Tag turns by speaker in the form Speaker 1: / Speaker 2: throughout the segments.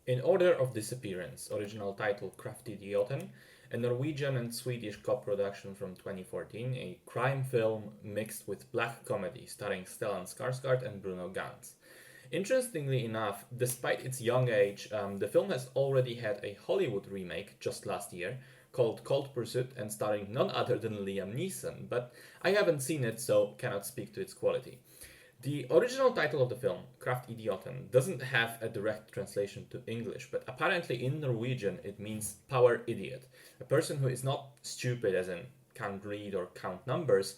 Speaker 1: In Order of Disappearance, original title Idioten, a Norwegian and Swedish co-production from 2014, a crime film mixed with black comedy starring Stellan Skarsgård and Bruno Ganz. Interestingly enough, despite its young age, the film has already had a Hollywood remake just last year called Cold Pursuit and starring none other than Liam Neeson, but I haven't seen it so cannot speak to its quality. The original title of the film, Idioten, doesn't have a direct translation to English, but apparently in Norwegian it means power idiot, a person who is not stupid as in can't read or count numbers,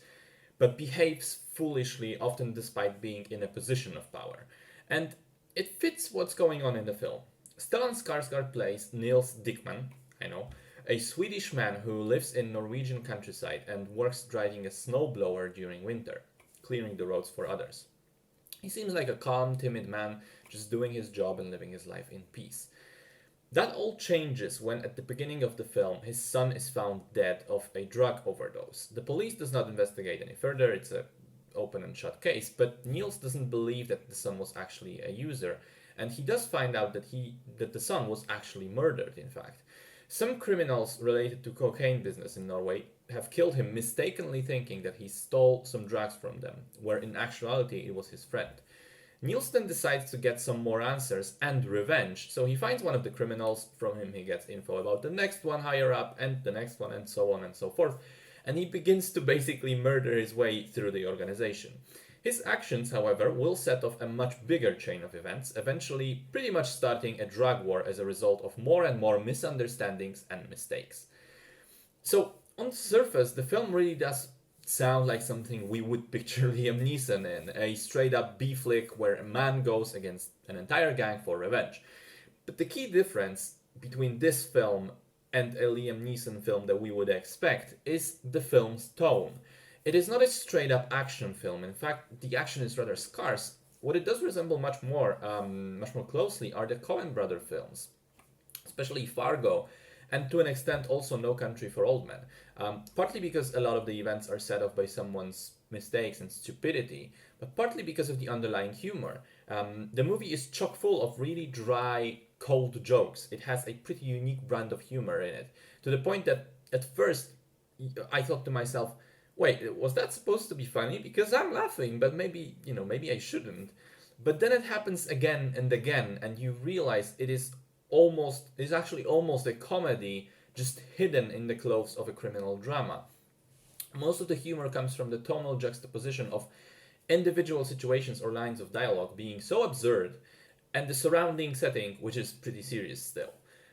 Speaker 1: but behaves foolishly, often despite being in a position of power. And it fits what's going on in the film. Stellan Skarsgård plays Nils Dickman, I know, a Swedish man who lives in Norwegian countryside and works driving a snowblower during winter, clearing the roads for others. He seems like a calm, timid man, just doing his job and living his life in peace. That all changes when, at the beginning of the film, his son is found dead of a drug overdose. The police does not investigate any further, it's a open and shut case, but Niels doesn't believe that the son was actually a user, and he does find out that the son was actually murdered, in fact. Some criminals related to cocaine business in Norway have killed him mistakenly thinking that he stole some drugs from them, where in actuality it was his friend. Niels then decides to get some more answers and revenge, so he finds one of the criminals, from him he gets info about the next one higher up, and the next one, and so on and so forth, and he begins to basically murder his way through the organization. His actions, however, will set off a much bigger chain of events, eventually pretty much starting a drug war as a result of more and more misunderstandings and mistakes. So, on the surface, the film really does sound like something we would picture Liam Neeson in, a straight up B flick where a man goes against an entire gang for revenge. But the key difference between this film and a Liam Neeson film that we would expect is the film's tone. It is not a straight up action film. In fact, the action is rather scarce. What it does resemble much more closely are the Coen brother films, especially Fargo, and to an extent also No Country for Old Men. Partly because a lot of the events are set off by someone's mistakes and stupidity, but partly because of the underlying humor. The movie is chock full of really dry, cold jokes. It has a pretty unique brand of humor in it, to the point that at first I thought to myself, wait, was that supposed to be funny? Because I'm laughing, but maybe I shouldn't. But then it happens again and again, and you realize is actually almost a comedy, just hidden in the clothes of a criminal drama. Most of the humor comes from the tonal juxtaposition of individual situations or lines of dialogue being so absurd, and the surrounding setting, which is pretty serious still.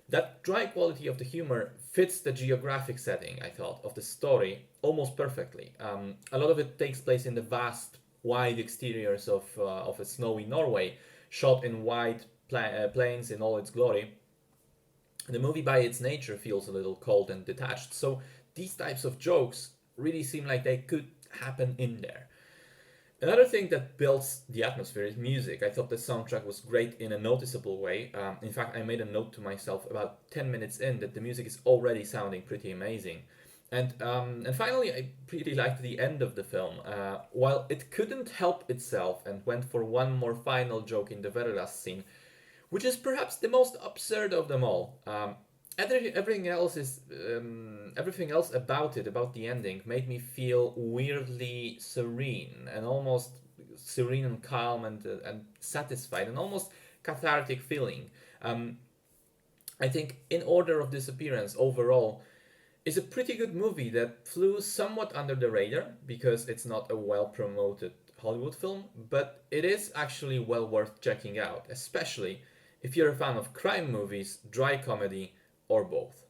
Speaker 1: That dry quality of the humor fits the geographic setting, I thought, of the story almost perfectly. A lot of it takes place in the vast, wide exteriors of a snowy Norway, shot in wide plains in all its glory. The movie, by its nature, feels a little cold and detached, so these types of jokes really seem like they could happen in there. Another thing that builds the atmosphere is music. I thought the soundtrack was great in a noticeable way. In fact, I made a note to myself about 10 minutes in that the music is already sounding pretty amazing. And finally, I really liked the end of the film. While it couldn't help itself and went for one more final joke in the very last scene, which is perhaps the most absurd of them all. Everything else about the ending, made me feel weirdly serene and almost serene and calm and satisfied and almost cathartic feeling. I think In Order of Disappearance overall is a pretty good movie that flew somewhat under the radar because it's not a well promoted Hollywood film, but it is actually well worth checking out, especially if you're a fan of crime movies, dry comedy, or both.